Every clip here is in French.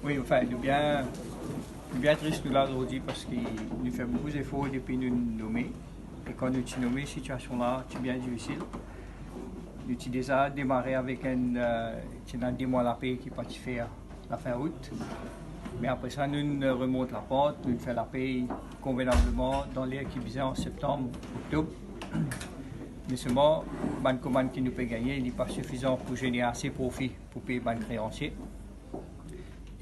Oui, enfin, nous bien triste nous là aujourd'hui parce qu'il nous fait beaucoup d'efforts depuis nous nommer. Et quand nous sommes nommés, cette situation-là, c'est bien difficile. Nous avons déjà démarré avec un démo la paix qui partit faire la fin août. Mais après ça, nous remontons la pente, nous faisons la paix convenablement dans l'air qui visait en septembre, octobre. Mais seulement, la commande qui nous peut gagner n'est pas suffisant pour générer assez de profit pour payer les créanciers.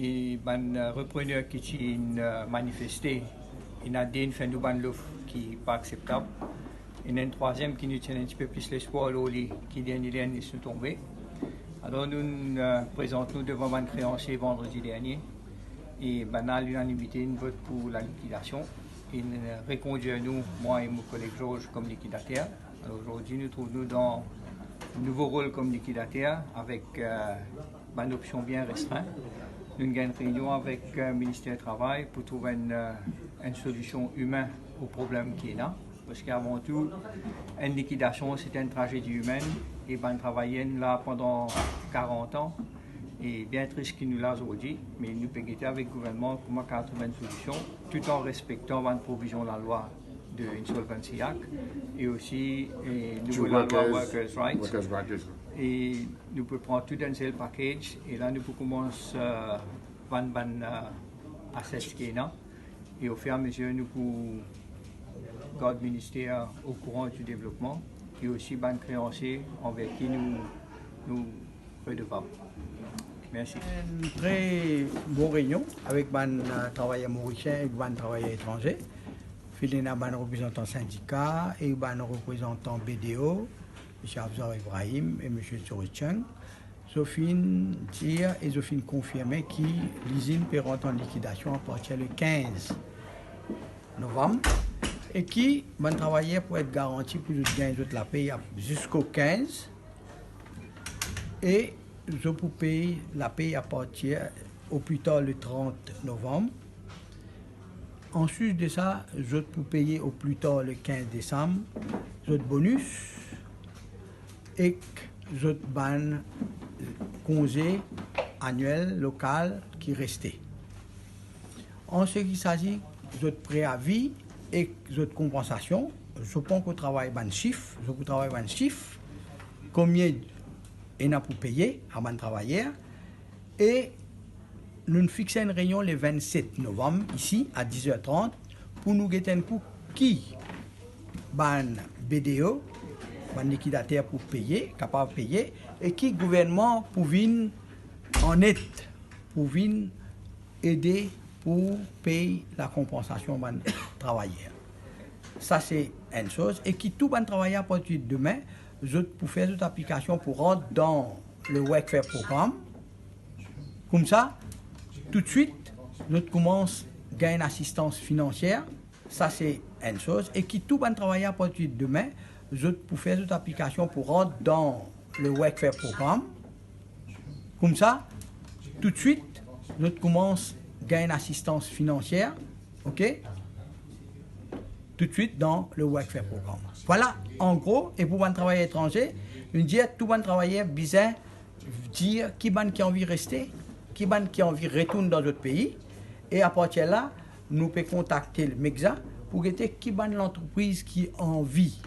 Et les repreneurs qui ont manifesté, il y a des fait nous l'offre qui n'est pas acceptable. Il y a un troisième qui nous tient un petit peu plus l'espoir, qui dernier sont tombés. Alors nous présentons devant les créanciers vendredi dernier et à l'unanimité, une vote pour la liquidation. Il reconduit à nous, moi et mon collègue Georges, comme liquidataire. Alors aujourd'hui, nous trouvons dans un nouveau rôle comme liquidataire avec une option bien restreinte. Nous avons une réunion avec le ministère du Travail pour trouver une solution humaine au problème qui est là. Parce qu'avant tout, une liquidation, c'est une tragédie humaine. Et ben, travailler là pendant 40 ans. Et bien triste qu'il nous l'a aujourd'hui. Mais nous pouvons guetter avec le gouvernement comment trouver une solution, tout en respectant la provision de la loi de Insolvency Act et aussi la loi Workers' Rights. Et nous pouvons prendre tout un seul package et là nous pouvons commencer à assets qui est là. Et au fur et à mesure, nous pouvons garder le ministère au courant du développement et aussi les créanciers envers qui nous redevables. Merci. Une très bonne réunion avec les travailleurs mauriciens et les travailleurs étrangers. Il y a des représentants syndicats et des représentants BDO, M. Abzar Ibrahim et M. Tsorichan. Sophine dire et Sophine confirmer que l'usine peut rentrer en liquidation à partir du 15 novembre et qui les travailleurs pour être garantis pour gagner la paye jusqu'au 15 et je peux payer la paye à partir au plus tard le 30 novembre. Ensuite de ça, je peux payer au plus tard le 15 décembre, je bonus et je ban congé annuel local qui restait. En ce qui s'agit de préavis et de compensation, je pense qu'on travaille un chiffre, combien il y a pour payer à mon travailleur et nous fixons une réunion le 27 novembre ici à 10h30 pour nous guetter un coup qui ban BDO, ban liquidataire pour payer, capable de payer et qui gouvernement pour venir en aide, pour venir aider pour payer la compensation ban travailleurs. Ça c'est une chose et qui tout ban travailleur à partir de demain, pour faire cette application pour rentrer dans le Workfare programme. Comme ça, tout de suite, nous commençons à gagner une assistance financière. Ça, c'est une chose. Et qui tout bon travailleur à partir de demain, pour faire cette application pour rentrer dans le Workfare programme. Comme ça, tout de suite, nous commençons à gagner une assistance financière. OK? Tout de suite dans le Workfare programme. Voilà, en gros, et pour un travailleur étranger, une diète, tout bon travailleur bizarre, dire qui a envie de rester, qui a envie de retourner dans notre pays, et à partir de là, nous pouvons contacter le MEXA pour voir qui est l'entreprise qui a envie,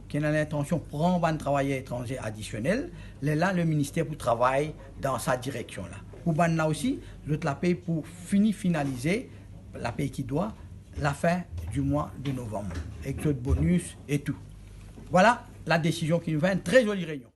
qui a l'intention de prendre un travailleur étranger additionnel, là, le ministère pour travailler dans sa direction. Là. Pour là aussi, je la paye pour finaliser la paye qui doit, la fin du mois de novembre, avec le bonus et tout. Voilà la décision qui nous fait une très jolie réunion.